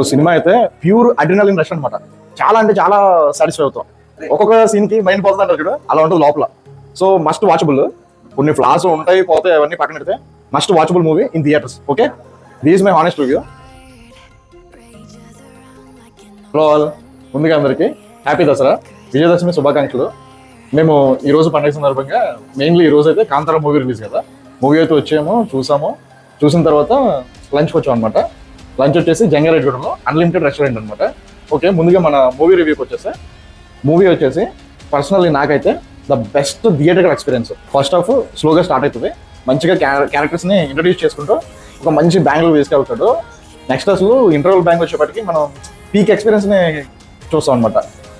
So cinema అయితే pure adrenaline rush అనమాట. చాలా అంటే చాలా సాటిస్ఫై అవుతాం. ఒక్కొక్క సీన్ కి మైండ్ పోతుంది అంటారు చూడు, అలా ఉంటుంది లోపల. So must watchable. కొన్ని ఫ్లాస్ ఉంటాయి పోతాయి, అవన్నీ పక్కన పెడితే must watchable movie in theatres. Okay, this my honest review. Hello ముందుగా అందరికీ హ్యాపీ దసరా, విజయదశమి శుభాకాంక్షలు. మేము ఈ రోజు పండుగ సందర్భంగా మెయిన్లీ ఈ రోజు అయితే కాంతారా మూవీ రిలీజ్ కదా, మూవీ అయితే వచ్చాము, చూసిన తర్వాత లంచ్కి వచ్చాం అనమాట. లంచ్ వచ్చేసి జంగారెడ్డిగూడెంలో అన్లిమిటెడ్ రెస్టారెంట్ అనమాట. ఓకే, ముందుగా మన మూవీ రివ్యూకి వచ్చేసి, మూవీ వచ్చేసి పర్సనల్లీ నాకైతే the best theatre experience. First half స్లోగా స్టార్ట్ అవుతుంది, మంచిగా క్యారెక్టర్స్ని ఇంట్రడ్యూస్ చేసుకుంటూ ఒక మంచి బ్యాంగ్లో తీసుకెళ్తాడు. నెక్స్ట్ అసలు ఇంటర్వల్ బ్యాంక్ వచ్చేప్పటికి మనం పీక్ ఎక్స్పీరియన్స్ని చూస్తాం అనమాట.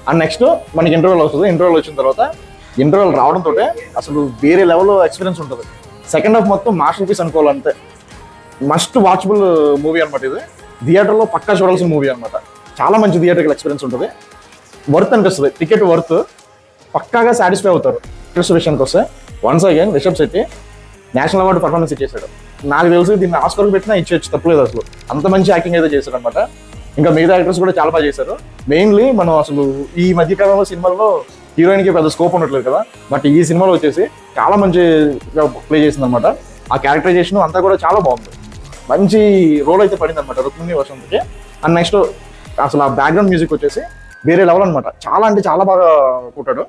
అండ్ నెక్స్ట్ మనకి ఇంటర్వల్ వస్తుంది. ఇంటర్వల్ వచ్చిన తర్వాత ఇంటర్వల్ రావడంతో అసలు వేరే లెవెల్ ఎక్స్పీరియన్స్ ఉంటుంది. సెకండ్ హాఫ్ మొత్తం మాస్టర్ పీస్ అనుకోవాలంటే మస్ట్ వాచబుల్ మూవీ అనమాట. ఇది థియేటర్లో పక్కా చూడాల్సిన మూవీ అనమాట. చాలా మంచి థియేటర్కి ఎక్స్పీరియన్స్ ఉంటుంది, వర్త్ అనిపిస్తుంది. టికెట్ వర్త్, పక్కాగా సాటిస్ఫై అవుతారు. టికెట్స్ విషయానికి వస్తే once again Rishab Shetty national award performance ఇచ్చేసాడు. నాకు తెలిసి దీన్ని ఆస్కార్కి పెట్టినా ఇచ్చేయచ్చు, తప్పలేదు. అసలు అంత మంచి యాక్టింగ్ అయితే చేశాడు అనమాట. ఇంకా మిగతా యాక్టర్స్ కూడా చాలా బాగా చేశారు. మెయిన్లీ మనం అసలు ఈ మధ్యకాలంలో సినిమాల్లో హీరోయిన్కి పెద్ద స్కోప్ ఉండట్లేదు కదా, బట్ ఈ సినిమాలో వచ్చేసి చాలా మంచిగా ప్లే చేసింది అనమాట. ఆ క్యారెక్టరైజేషన్ అంతా కూడా చాలా బాగుంది. మంచి రోల్ అయితే పడింది అనమాట రుక్మిణి వసంత్కి. అండ్ నెక్స్ట్ అసలు ఆ బ్యాక్గ్రౌండ్ మ్యూజిక్ వచ్చేసి వేరే లెవెల్ అనమాట. చాలా అంటే చాలా బాగా కొట్టాడు.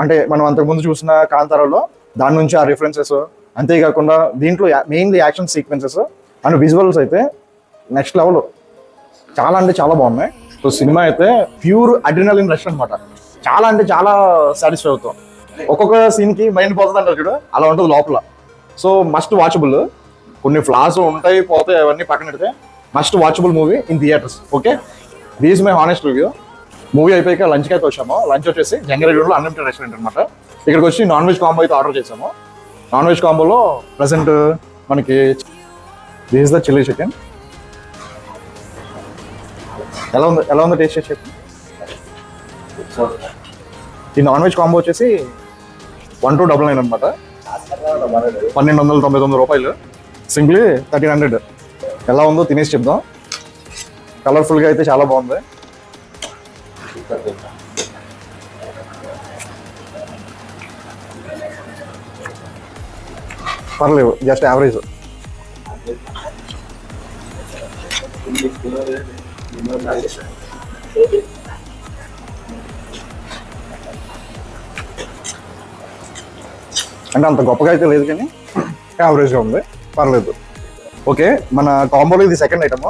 అంటే మనం అంతకుముందు చూసిన కాంతారాలో దాని నుంచి ఆ రిఫరెన్సెస్, అంతేకాకుండా దీంట్లో mainly action sequences and visuals అయితే నెక్స్ట్ లెవెల్, చాలా అంటే చాలా బాగున్నాయి. సో సినిమా అయితే ప్యూర్ అడ్రినలిన్ రష్ అనమాట. చాలా అంటే చాలా సాటిస్ఫై అవుతాం. ఒక్కొక్క సీన్కి మైండ్ పోతుంది అంటారు చూడు, అలా ఉంటుంది లోపల. So must watchable. కొన్ని ఫ్లాస్ ఉంటాయి పోతాయి, అవన్నీ పక్కన పెడితే must watchable movie in theatres. Okay, this my honest review. Movie అయిపోయాక లంచ్కి అయితే వచ్చాము. లంచ్ వచ్చేసి జంగారెడ్డిగూడెంలో అన్లిమిటెడ్ రెస్టారెంట్ అనమాట. ఇక్కడికి వచ్చి నాన్ వెజ్ కాంబో అయితే ఆర్డర్ చేసాము. నాన్ వెజ్ కాంబోలో ప్రజెంట్ మనకి దిస్ ద చిల్లీ చికెన్. ఎలా ఉందో టేస్ట్ చేసి చెప్పు. ఈ నాన్ వెజ్ కాంబో వచ్చేసి 1299 అనమాట. 1299 రూపాయలు, సింప్లీ 1300. ఎలా ఉందో తినేసి చెప్దాం. కలర్ఫుల్గా అయితే చాలా బాగుంది. పర్లేదు, జస్ట్ యావరేజ్. అంటే అంత గొప్పగా అయితే లేదు, కానీ యావరేజ్గా ఉంది, పర్లేదు. ఓకే, మన కాంబోలో ఇది సెకండ్ ఐటమ్.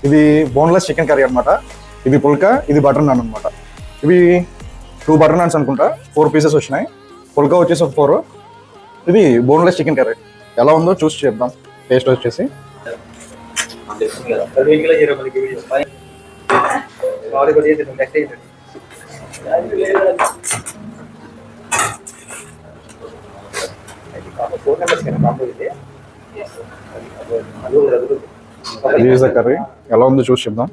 ఇది బోన్లెస్ చికెన్ కర్రీ అనమాట. ఇది పుల్కా, ఇది బటర్ నాన్ అనమాట. ఇవి 2 బటర్ నాన్స్ అనుకుంటా, 4 పీసెస్ వచ్చినాయి. పుల్కా వచ్చేసి ఒక 4. ఇది బోన్లెస్ చికెన్ కర్రీ. ఎలా ఉందో చూసి చెప్దాం. టేస్ట్ వచ్చేసి కర్రీ ఎలా ఉందో చూసి చెప్దాం.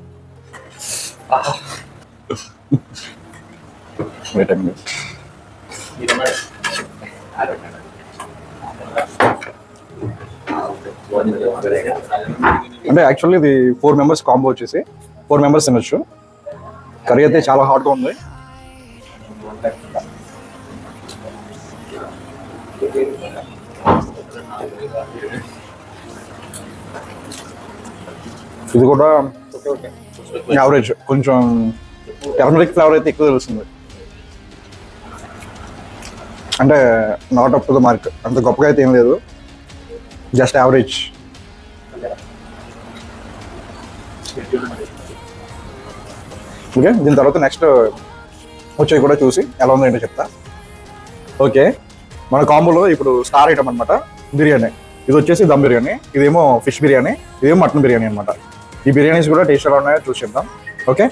అంటే యాక్చువల్లీ ఇది 4 మెంబర్స్ కాంబో వచ్చేసి 4 మెంబర్స్ తినొచ్చు. కర్రీ అయితే చాలా హాట్గా ఉంది. ఇది కూడా యావరేజ్, కొంచెం టర్మరిక్ ఫ్లేవర్ అయితే ఎక్కువ తెలుస్తుంది. అంటే not up to the mark, అంత గొప్పగా అయితే ఏం లేదు, జస్ట్ యావరేజ్. ఓకే, దీని తర్వాత నెక్స్ట్ వచ్చేవి కూడా చూసి ఎలా ఉందో ఏంటో చెప్తా. ఓకే, మన కాంబోలో ఇప్పుడు స్టార్ ఐటమ్ అనమాట బిర్యానీ. ఇది వచ్చేసి దమ్ బిర్యానీ, ఇదేమో ఫిష్ బిర్యానీ, ఇదేమో మటన్ బిర్యానీ అనమాట. ఈ బిర్యానీస్ కూడా టేస్ట్ ఎలా ఉన్నాయో చూసి చెప్దాం. ఓకే,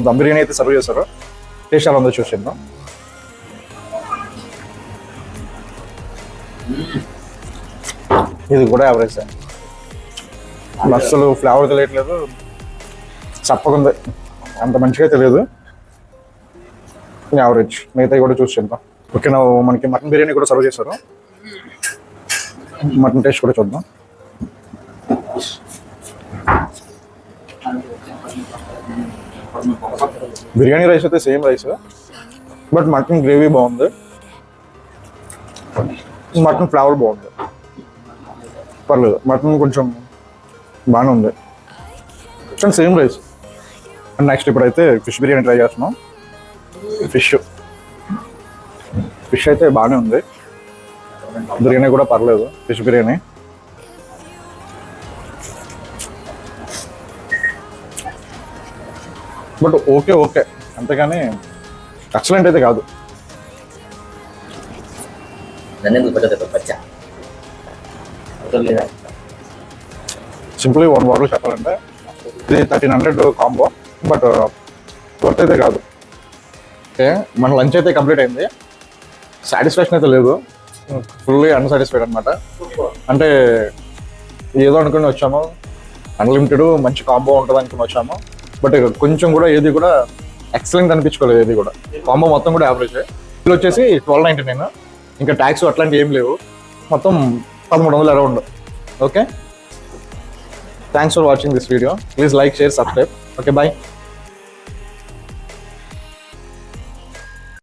దమ్ బిర్యానీ అయితే సర్వ్ చేస్తారు. టేస్ట్ ఎలా ఉందో చూసి చెప్దాం. ఇది కూడా యావరేజ్. అస్సలు ఫ్లేవర్ తెలియట్లేదు, చప్పకుంది, అంత మంచిగా తెలియదు, యావరేజ్. మిగతాయి కూడా చూసి చెప్తాం. ఓకే, నా మనకి మటన్ బిర్యానీ కూడా సర్వ్ చేశారు. మటన్ టేస్ట్ కూడా చూద్దాం. బిర్యానీ రైస్ అయితే same rice, but mutton gravy బాగుంది, మటన్ ఫ్లేవర్ బాగుంది, పర్లేదు. మటన్ కొంచెం బాగానే ఉంది, కానీ సేమ్ రైస్. అండ్ నెక్స్ట్ ఇప్పుడైతే ఫిష్ బిర్యానీ ట్రై చేస్తున్నాం. ఫిష్ అయితే బాగానే ఉంది, బిర్యానీ కూడా పర్లేదు. ఫిష్ బిర్యానీ బట్ ఓకే, అంతేగాని ఎక్సలెంట్ అయితే కాదు. సింప్లీ వన్ వర్డ్లో చెప్పాలంటే ఇది 1300 కాంబో, బట్ వర్త్ అయితే కాదు. ఓకే, మన లంచ్ అయితే కంప్లీట్ అయింది. సాటిస్ఫాక్షన్ అయితే లేదు, ఫుల్లీ అన్సాటిస్ఫైడ్ అనమాట. అంటే ఏదో అనుకుని వచ్చాము, అన్లిమిటెడ్ మంచి కాంబో ఉంటుంది అనుకుని వచ్చాము, బట్ కొంచెం కూడా ఏది కూడా ఎక్సలెంట్ అనిపించుకోలేదు. ఏది కూడా కాంబో మొత్తం కూడా యావరేజ్. ఇది వచ్చేసి 1299, ఇంకా ట్యాక్స్ అట్లాంటివి ఏం లేవు, మొత్తం 1300 around. Okay, thanks for watching this video. Please like, share, subscribe. Okay, bye.